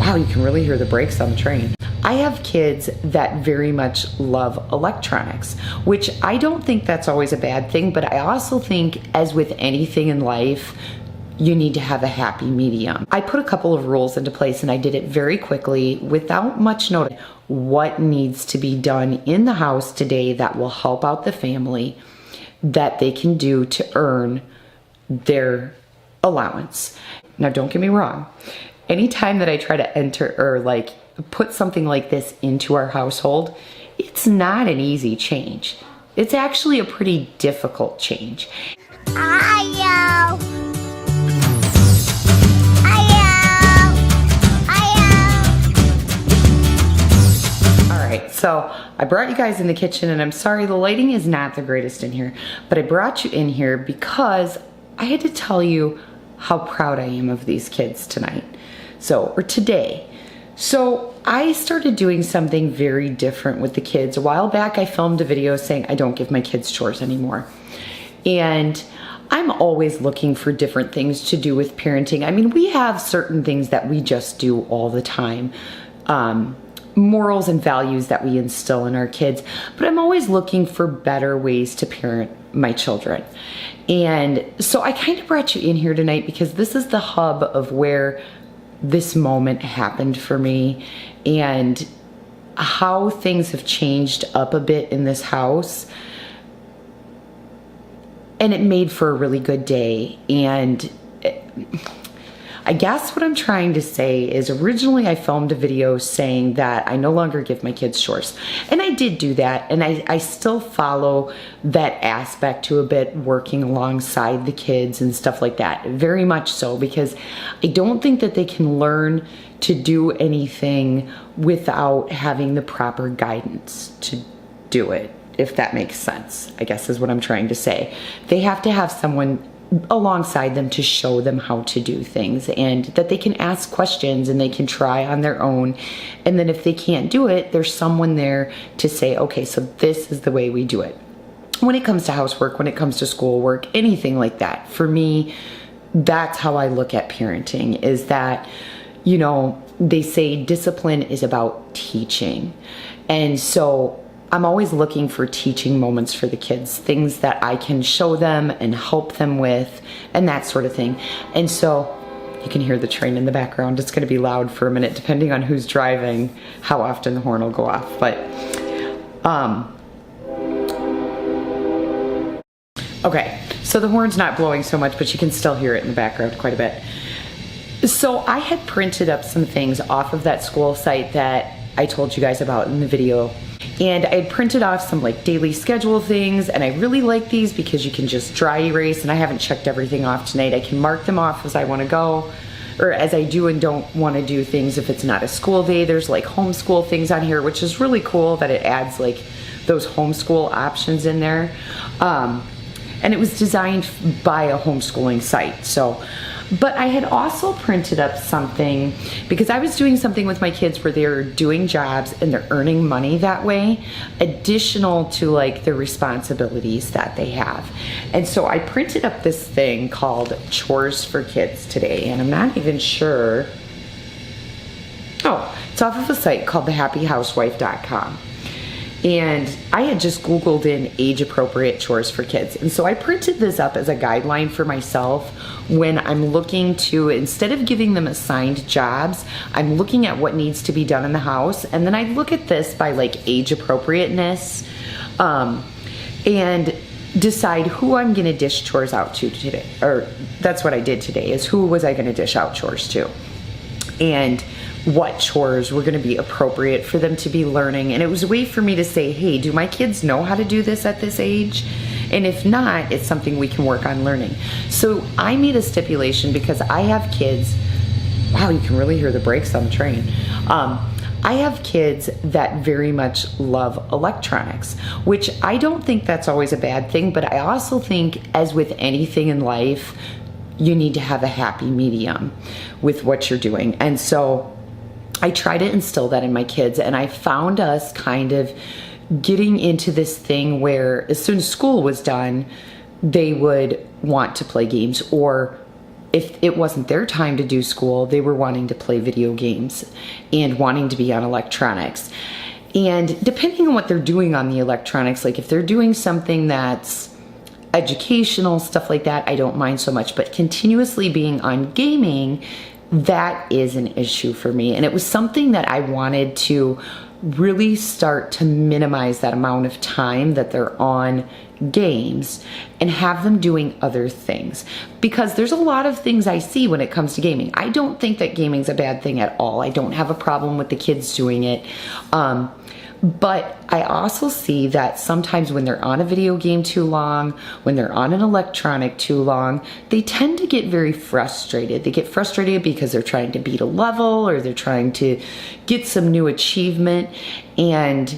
Wow, you can really hear the brakes on the train. I have kids that very much love electronics, which I don't think that's always a bad thing, but I also think, as with anything in life, you need to have a happy medium. I put a couple of rules into place, and I did it very quickly without much notice. What needs to be done in the house today that will help out the family, that they can do to earn their allowance. Now, don't get me wrong. Anytime that I try to enter or like put something like this into our household, it's not an easy change. It's actually a pretty difficult change. Alright, so I brought you guys in the kitchen, and I'm sorry the lighting is not the greatest in here, but I brought you in here because I had to tell you how proud I am of these kids tonight. Or today. So I started doing something very different with the kids. A while back I filmed a video saying I don't give my kids chores anymore. And I'm always looking for different things to do with parenting. I mean, we have certain things that we just do all the time. Morals and values that we instill in our kids. But I'm always looking for better ways to parent my children. And so I kind of brought you in here tonight because this is the hub of where this moment happened for me, and how things have changed up a bit in this house, and it made for a really good day. And I guess what I'm trying to say is, originally I filmed a video saying that I no longer give my kids chores, and I did do that, and I still follow that aspect to a bit, working alongside the kids and stuff like that, very much so, because I don't think that they can learn to do anything without having the proper guidance to do it, if that makes sense, I guess is what I'm trying to say. They have to have someone alongside them to show them how to do things, and that they can ask questions and they can try on their own. And then if they can't do it, there's someone there to say, okay, so this is the way we do it. When it comes to housework, when it comes to schoolwork, anything like that, for me, that's how I look at parenting, is that, you know, they say discipline is about teaching. And so I'm always looking for teaching moments for the kids, things that I can show them and help them with, and that sort of thing. And so you can hear the train in the background. It's going to be loud for a minute, depending on who's driving, how often the horn will go off. But, okay, so the horn's not blowing so much, but you can still hear it in the background quite a bit. So I had printed up some things off of that school site that I told you guys about in the video. And I had printed off some like daily schedule things, and I really like these because you can just dry erase, and I haven't checked everything off tonight. I can mark them off as I want to go, or as I do and don't want to do things if it's not a school day. There's like homeschool things on here, which is really cool that it adds like those homeschool options in there. And it was designed by a homeschooling site. But I had also printed up something because I was doing something with my kids where they're doing jobs and they're earning money that way, additional to like the responsibilities that they have. And so I printed up this thing called Chores for Kids today, and I'm not even sure. Oh, it's off of a site called thehappyhousewife.com. And I had just Googled in age-appropriate chores for kids. And so I printed this up as a guideline for myself when I'm looking to, instead of giving them assigned jobs, I'm looking at what needs to be done in the house. And then I look at this by like age appropriateness, and decide who I'm gonna dish chores out to today. Or that's what I did today, is who was I gonna dish out chores to? And what chores were going to be appropriate for them to be learning. And it was a way for me to say, hey, do my kids know how to do this at this age? And if not, it's something we can work on learning. So I made a stipulation because I have kids. Wow, you can really hear the brakes on the train. I have kids that very much love electronics, which I don't think that's always a bad thing, but I also think, as with anything in life, you need to have a happy medium with what you're doing. And so I try to instill that in my kids, and I found us kind of getting into this thing where as soon as school was done, they would want to play games, or if it wasn't their time to do school, they were wanting to play video games and wanting to be on electronics. And depending on what they're doing on the electronics, like if they're doing something that's educational, stuff like that, I don't mind so much. But continuously being on gaming, that is an issue for me. And it was something that I wanted to really start to minimize that amount of time that they're on games and have them doing other things, because there's a lot of things I see when it comes to gaming. I don't think that gaming's a bad thing at all. I don't have a problem with the kids doing it. But I also see that sometimes when they're on a video game too long, when they're on an electronic too long, they tend to get very frustrated. They get frustrated because they're trying to beat a level or they're trying to get some new achievement. And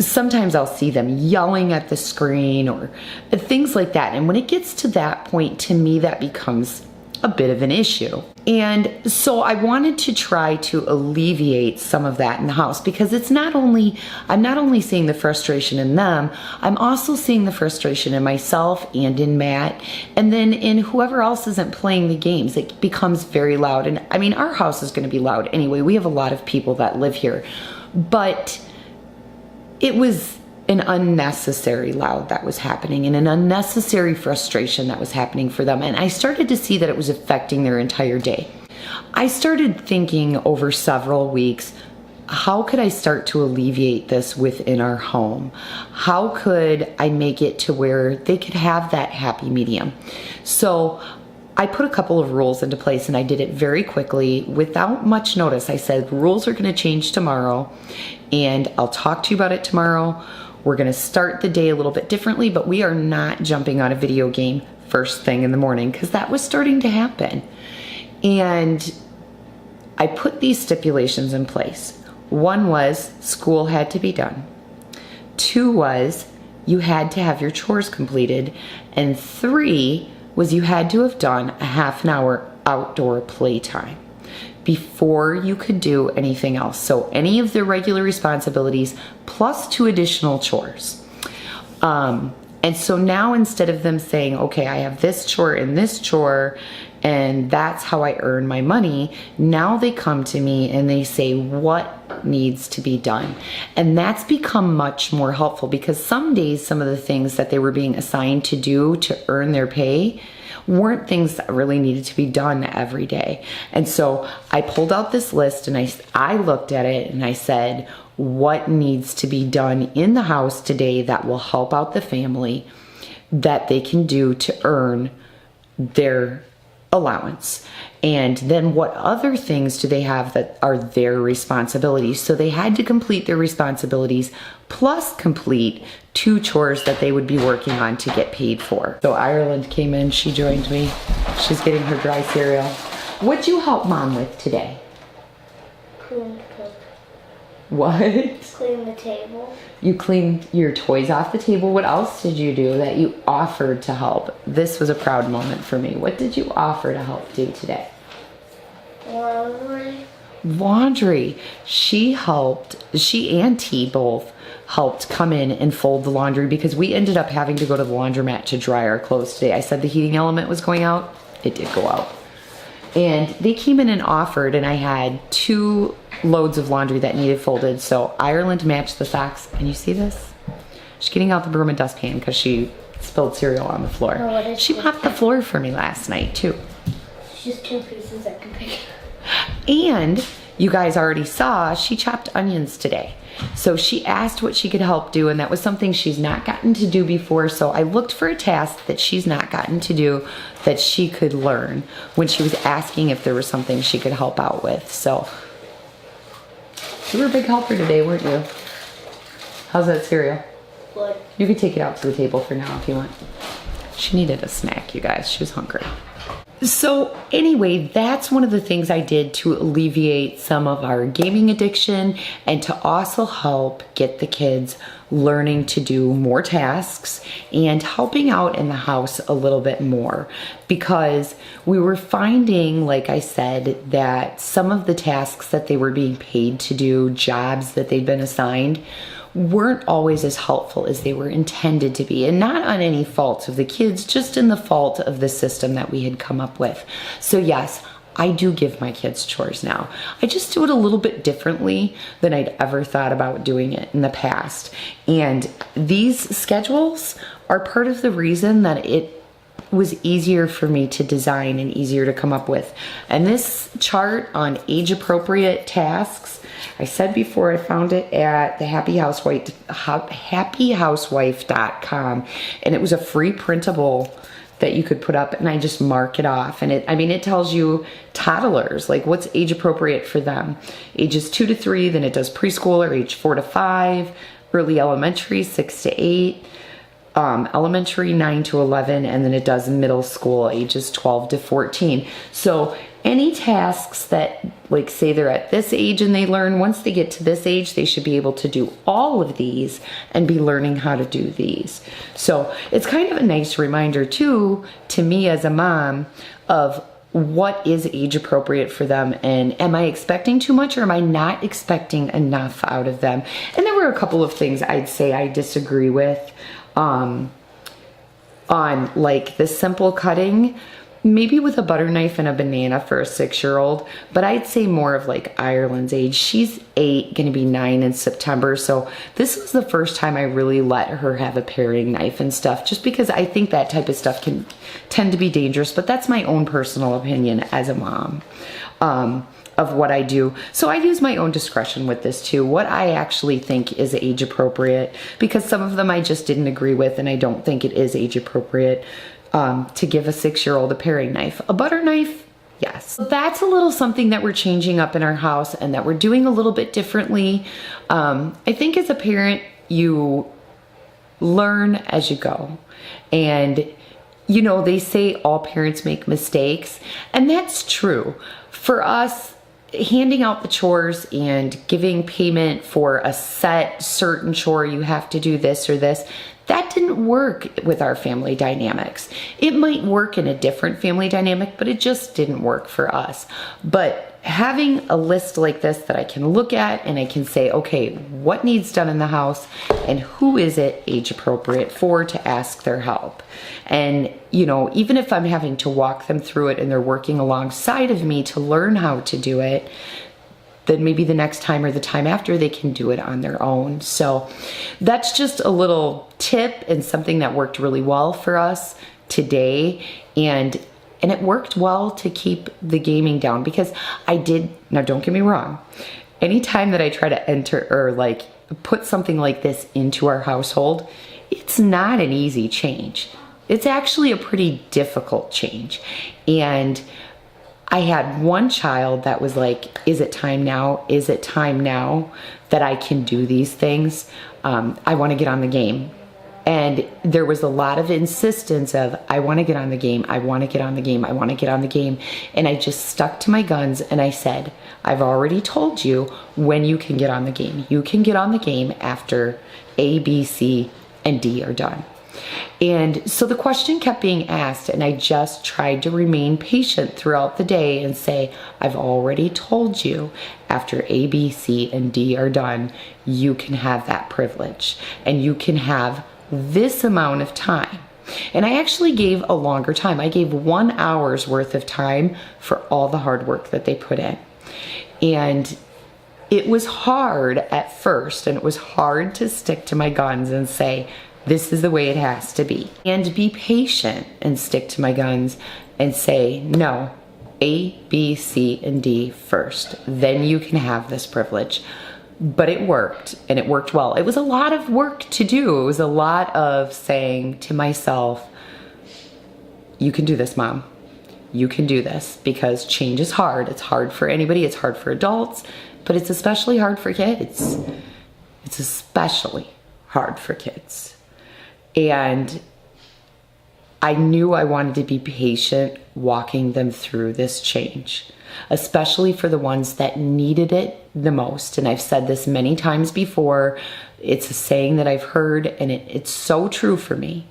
sometimes I'll see them yelling at the screen or things like that. And when it gets to that point, to me, that becomes a bit of an issue. And so I wanted to try to alleviate some of that in the house, because it's not only, I'm not only seeing the frustration in them, I'm also seeing the frustration in myself and in Matt, and then in whoever else isn't playing the games. It becomes very loud. And I mean, our house is going to be loud anyway. We have a lot of people that live here, but it was an unnecessary loud that was happening and an unnecessary frustration that was happening for them. And I started to see that it was affecting their entire day. I started thinking over several weeks, how could I start to alleviate this within our home? How could I make it to where they could have that happy medium? So I put a couple of rules into place, and I did it very quickly without much notice. I said, rules are going to change tomorrow, and I'll talk to you about it tomorrow. We're going to start the day a little bit differently, but we are not jumping on a video game first thing in the morning, because that was starting to happen. And I put these stipulations in place. One was school had to be done. 2 was you had to have your chores completed. And 3 was you had to have done a half an hour outdoor playtime before you could do anything else. So any of their regular responsibilities plus 2 additional chores. And so now, instead of them saying, okay, I have this chore and this chore, and that's how I earn my money, now they come to me and they say, what needs to be done? And that's become much more helpful, because some days, some of the things that they were being assigned to do to earn their pay weren't things that really needed to be done every day. And so I pulled out this list and I looked at it and I said, what needs to be done in the house today that will help out the family, that they can do to earn their allowance? And then what other things do they have that are their responsibilities? So they had to complete their responsibilities plus complete 2 chores that they would be working on to get paid for. So Ireland came in, she joined me. She's getting her dry cereal. What'd you help Mom with today? Clean the cook. What? Clean the table. You cleaned your toys off the table. What else did you do that you offered to help? This was a proud moment for me. What did you offer to help do today? Laundry. Laundry. She and T both helped come in and fold the laundry, because we ended up having to go to the laundromat to dry our clothes today. I said the heating element was going out. It did go out. And they came in and offered, and I had 2 loads of laundry that needed folded. So Ireland matched the socks. And you see this? She's getting out the broom and dustpan because she spilled cereal on the floor. Oh, she mopped the floor for me last night too. It's just 2 pieces I can pick. And you guys already saw she chopped onions today. So she asked what she could help do, and that was something she's not gotten to do before. So I looked for a task that she's not gotten to do that she could learn when she was asking if there was something she could help out with. So you were a big helper today, weren't you? How's that cereal? Good. You could take it out to the table for now if you want. She needed a snack, you guys. She was hungry. So anyway, that's one of the things I did to alleviate some of our gaming addiction, and to also help get the kids learning to do more tasks and helping out in the house a little bit more, because we were finding, like I said, that some of the tasks that they were being paid to do, jobs that they'd been assigned, weren't always as helpful as they were intended to be. And not on any fault of the kids, just in the fault of the system that we had come up with. So yes, I do give my kids chores now. I just do it a little bit differently than I'd ever thought about doing it in the past. And these schedules are part of the reason that it was easier for me to design and easier to come up with. And this chart on age-appropriate tasks, I said before, I found it at the happyhousewife.com, and it was a free printable that you could put up, and I just mark it off. And it tells you toddlers, like what's age appropriate for them. Ages 2 to 3, then it does preschool, or age 4 to 5, early elementary 6 to 8, elementary 9 to 11, and then it does middle school ages 12 to 14. So any tasks that, like, say they're at this age and they learn, once they get to this age, they should be able to do all of these and be learning how to do these. So it's kind of a nice reminder too, to me as a mom, of what is age appropriate for them, and am I expecting too much, or am I not expecting enough out of them? And there were a couple of things I'd say I disagree with on like the simple cutting, maybe with a butter knife and a banana for a 6-year-old, but I'd say more of like Ireland's age. She's 8, gonna be 9 in September, so this was the first time I really let her have a paring knife and stuff, just because I think that type of stuff can tend to be dangerous, but that's my own personal opinion as a mom. Of what I do. So I use my own discretion with this too, what I actually think is age appropriate, because some of them I just didn't agree with, and I don't think it is age appropriate to give a 6-year-old a paring knife. A butter knife, yes. So that's a little something that we're changing up in our house and that we're doing a little bit differently. I think as a parent, you learn as you go. And you know, they say all parents make mistakes, and that's true. For us, handing out the chores and giving payment for a certain chore, you have to do this or this, that didn't work with our family dynamics. It might work in a different family dynamic, but it just didn't work for us. But having a list like this that I can look at and I can say, okay, what needs done in the house and who is it age appropriate for to ask their help? And, you know, even if I'm having to walk them through it and they're working alongside of me to learn how to do it, then maybe the next time or the time after they can do it on their own. So that's just a little tip and something that worked really well for us today. And it worked well to keep the gaming down, because now don't get me wrong, anytime that I try to enter or like put something like this into our household, it's not an easy change. It's actually a pretty difficult change. And I had one child that was like, is it time now? Is it time now that I can do these things? I want to get on the game. And there was a lot of insistence of, I want to get on the game, I want to get on the game, I want to get on the game. And I just stuck to my guns and I said, I've already told you when you can get on the game. You can get on the game after A, B, C, and D are done. And so the question kept being asked, and I just tried to remain patient throughout the day and say, I've already told you after A, B, C, and D are done, you can have that privilege and you can have this amount of time. And I actually gave a longer time. I gave 1 hour's worth of time for all the hard work that they put in. And it was hard at first, and it was hard to stick to my guns and say, this is the way it has to be. And be patient and stick to my guns and say, no, A, B, C, and D first. Then you can have this privilege. But it worked, and it worked well. It was a lot of work to do. It was a lot of saying to myself, you can do this, Mom. You can do this, because change is hard. It's hard for anybody. It's hard for adults, but it's especially hard for kids. It's especially hard for kids. And I knew I wanted to be patient walking them through this change, especially for the ones that needed it the most. And I've said this many times before. It's a saying that I've heard, and it's so true for me,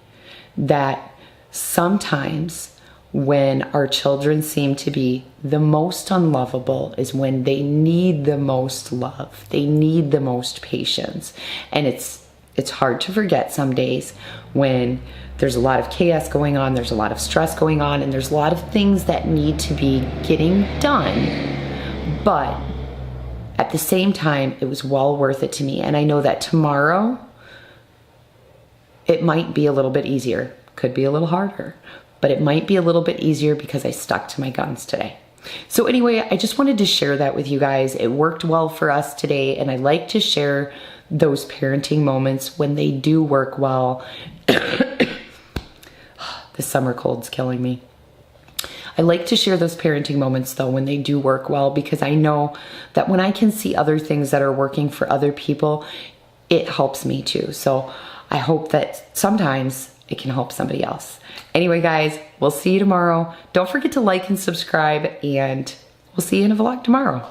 that sometimes when our children seem to be the most unlovable is when they need the most love. They need the most patience. And it's hard to forget some days when there's a lot of chaos going on, there's a lot of stress going on, and there's a lot of things that need to be getting done. But at the same time, it was well worth it to me. And I know that tomorrow, it might be a little bit easier. Could be a little harder, but it might be a little bit easier because I stuck to my guns today. So anyway, I just wanted to share that with you guys. It worked well for us today, and I like to share those parenting moments when they do work well. The summer cold's killing me. I like to share those parenting moments though when they do work well, because I know that when I can see other things that are working for other people, it helps me too. So I hope that sometimes it can help somebody else. Anyway, guys, we'll see you tomorrow. Don't forget to like and subscribe, and we'll see you in a vlog tomorrow.